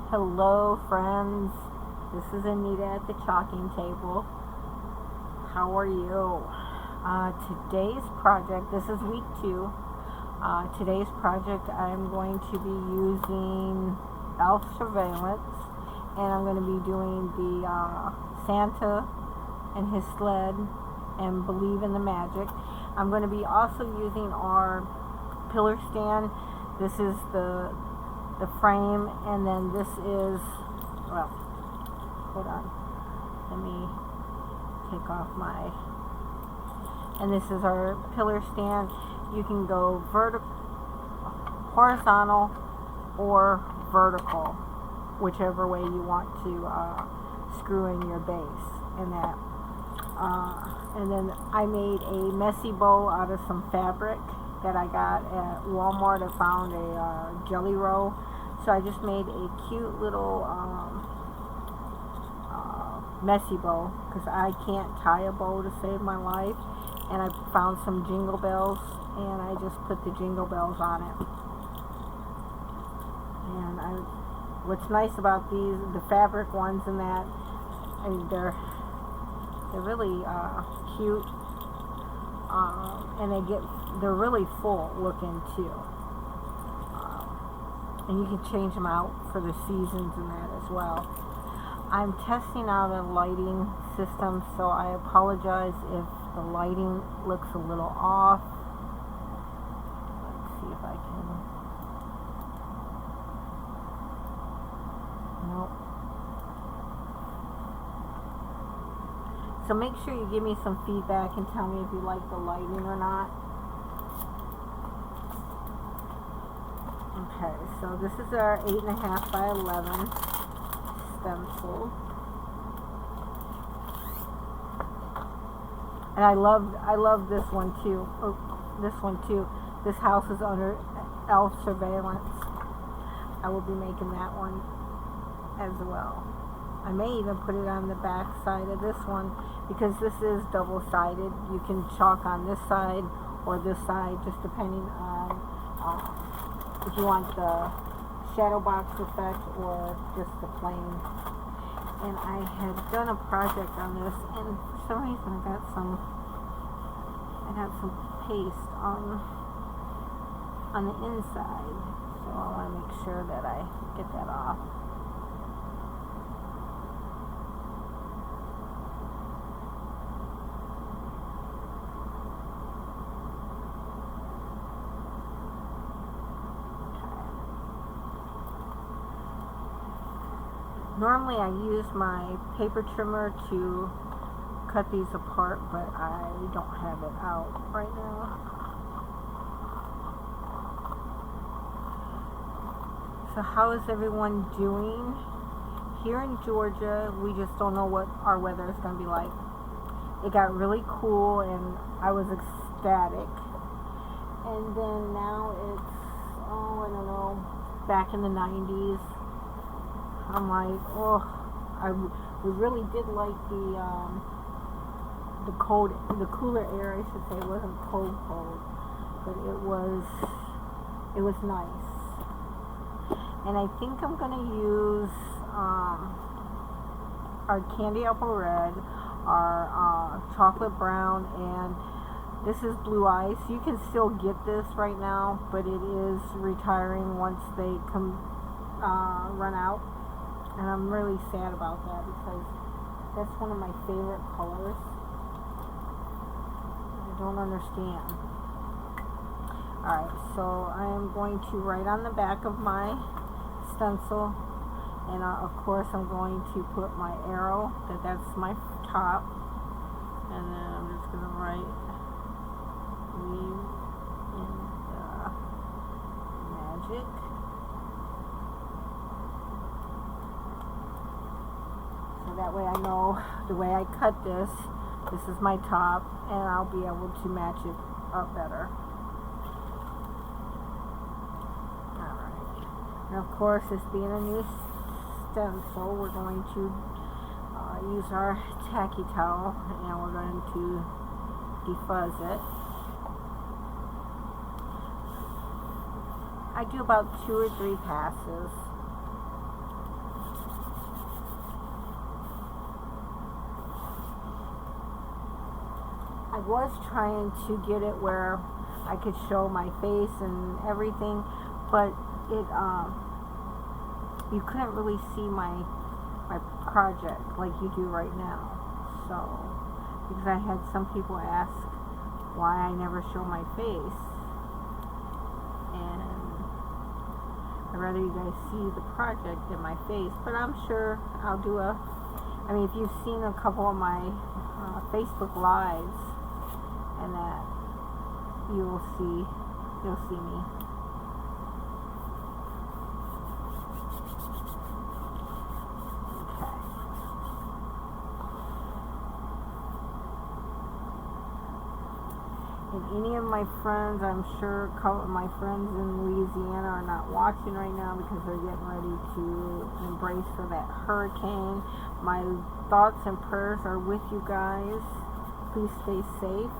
Hello friends, this is Anita at the chalking table. How are you? Today's project, this is week 2. Today's project I'm going to be using elf surveillance, and I'm going to be doing the Santa and his sled and believe in the magic. I'm going to be also using our pillar stand. This is the frame, and then this is, well, hold on, let me take off my, and this is our pillar stand. You can go horizontal or vertical, whichever way you want to screw in your base and that. And then I made a messy bow out of some fabric that I got at Walmart. I found a jelly roll. So I just made a cute little messy bow, because I can't tie a bow to save my life. And I found some jingle bells, and I just put the jingle bells on it. And what's nice about these, the fabric ones and that, they're really cute, and they're really full looking too. And you can change them out for the seasons and that as well. I'm testing out a lighting system, so I apologize if the lighting looks a little off. Let's see if I can. Nope. So make sure you give me some feedback and tell me if you like the lighting or not. Okay, so this is our 8.5 by 11 stencil, and I love this one too. Oh, this one too. This house is under elf surveillance. I will be making that one as well. I may even put it on the back side of this one, because this is double-sided. You can chalk on this side or this side, just depending on if you want the shadow box effect or just the plain. And I had done a project on this, and for some reason I got some paste on the inside, so I want to make sure that I get that off. Normally I use my paper trimmer to cut these apart, but I don't have it out right now. So how is everyone doing? Here in Georgia, we just don't know what our weather is going to be like. It got really cool and I was ecstatic. And then now it's, I don't know, back in the 90s. I'm like, oh, we really did like the cooler air, I should say. It wasn't cold, but it was nice. And I think I'm gonna use our candy apple red, our chocolate brown, and this is blue ice. You can still get this right now, but it is retiring once they run out. And I'm really sad about that, because that's one of my favorite colors. I don't understand. Alright, so I am going to write on the back of my stencil, and of course I'm going to put my arrow, that's my top, and then I'm just going to write believe in the magic. That way I know the way I cut this is my top, and I'll be able to match it up better. Alright. And of course, this being a new stencil, we're going to use our tacky towel, and we're going to defuzz it. I do about 2 or 3 passes. I was trying to get it where I could show my face and everything, but it you couldn't really see my project like you do right now. So because I had some people ask why I never show my face, and I'd rather you guys see the project than my face. But I'm sure I'll do I mean, if you've seen a couple of my Facebook lives and that, you'll see me. Okay. And any of my friends, I'm sure a couple of my friends in Louisiana are not watching right now because they're getting ready to embrace for that hurricane. My thoughts and prayers are with you guys. Please stay safe.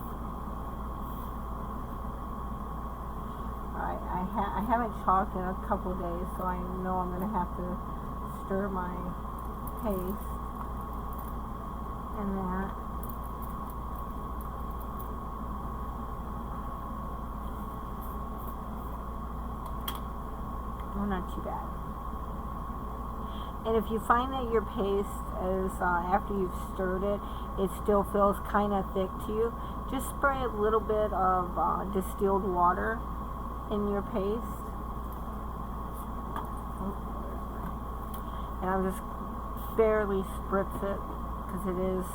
I haven't chalked in a couple of days, so I know I'm going to have to stir my paste and that. Oh, not too bad. And if you find that your paste is, after you've stirred it, it still feels kind of thick to you, just spray a little bit of distilled water in your paste. And I'll just barely spritz it because it's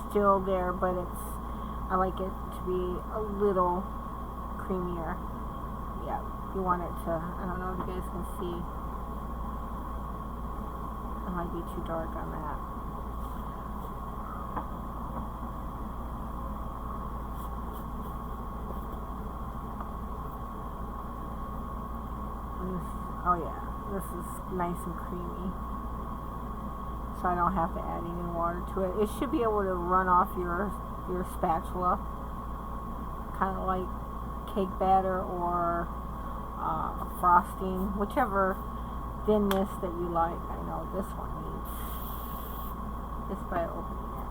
still there, but I like it to be a little creamier. Yeah, you want it to, I don't know if you guys can see. It might be too dark on that. Oh yeah, this is nice and creamy. So I don't have to add any water to it. It should be able to run off your spatula. Kind of like cake batter or frosting, whichever thinness that you like. I know this one needs just by opening it.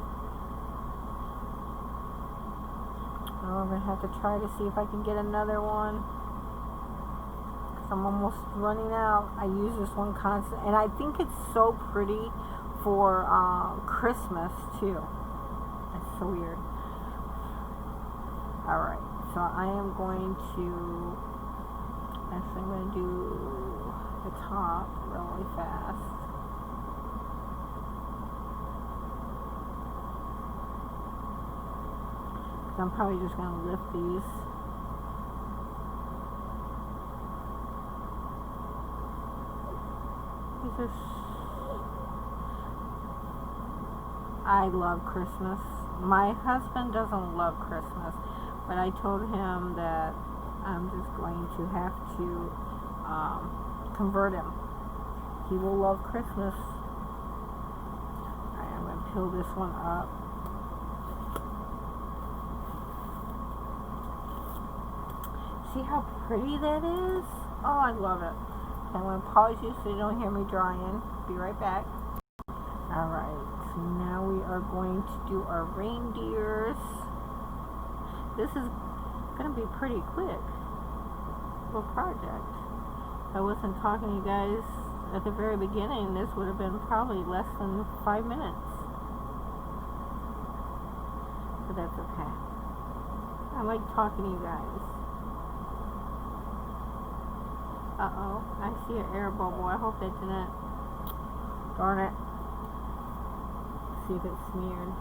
Oh, I'm gonna have to try to see if I can get another one. I'm almost running out. I use this one constant, and I think it's so pretty for Christmas too. That's so weird. Alright, so I am going to, actually I'm going to do the top really fast. I'm probably just going to lift these. I love Christmas. My husband doesn't love Christmas, but I told him that I'm just going to have to convert him. He will love Christmas. Alright, I'm going to peel this one up. See how pretty that is? Oh, I love it. I'm going to pause you so you don't hear me drying. Be right back. Alright, so now we are going to do our reindeers. This is going to be pretty quick. Little project. If I wasn't talking to you guys at the very beginning, this would have been probably less than 5 minutes. But that's okay. I like talking to you guys. Uh-oh, I see an air bubble. I hope that didn't, darn it. See if it's smeared.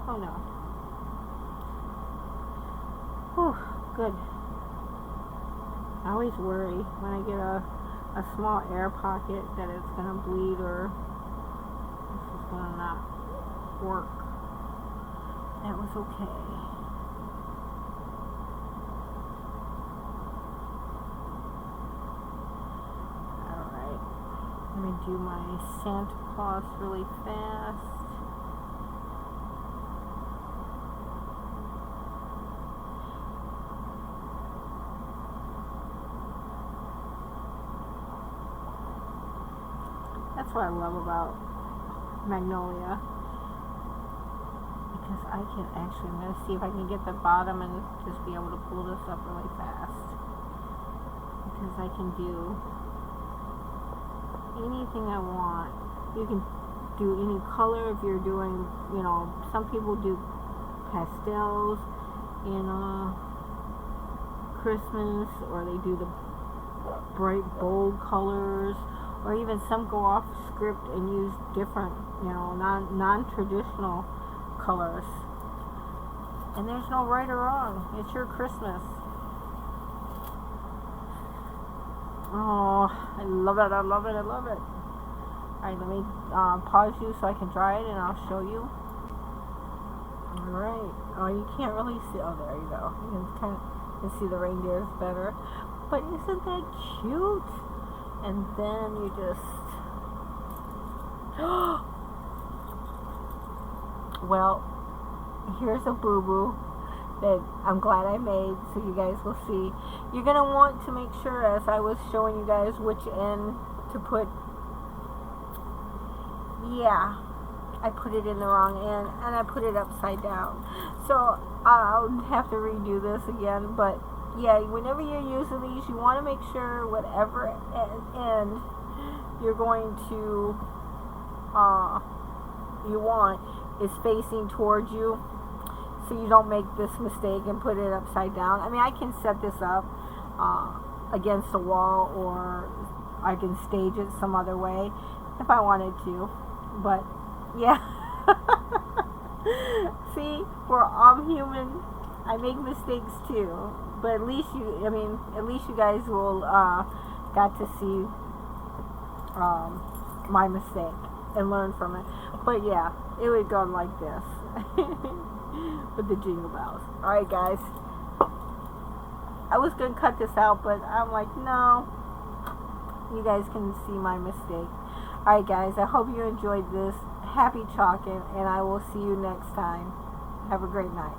Oh no. Whew, good. I always worry when I get a small air pocket that it's going to bleed or this is going to not work. That was okay. Let me do my Santa Claus really fast. That's what I love about Magnolia. guys, I can actually, I'm going to see if I can get the bottom and just be able to pull this up really fast. Because I can do anything I want. You can do any color if you're doing, you know, some people do pastels in Christmas, or they do the bright bold colors, or even some go off script and use different, you know, non-traditional colors. And there's no right or wrong. It's your Christmas. Oh, I love it, I love it, I love it. Alright, let me pause you so I can dry it and I'll show you. Alright. Oh, you can't really see. Oh, there you go. You can see the reindeers better. But isn't that cute? And then you just... Well, here's a boo-boo that I'm glad I made, so you guys will see. You're going to want to make sure, as I was showing you guys, which end to put. Yeah, I put it in the wrong end, and I put it upside down. So I'll have to redo this again, but yeah, whenever you're using these, you want to make sure whatever end you're going to, you want is facing towards you, so you don't make this mistake and put it upside down. I mean, I can set this up against the wall, or I can stage it some other way if I wanted to, but yeah. See, I'm human. I make mistakes too, but at least you guys will got to see my mistake and learn from it. But yeah, it would go like this with the jingle bells. Alright guys, I was going to cut this out, but I'm like, no, you guys can see my mistake. Alright guys, I hope you enjoyed this. Happy chalking, and I will see you next time. Have a great night.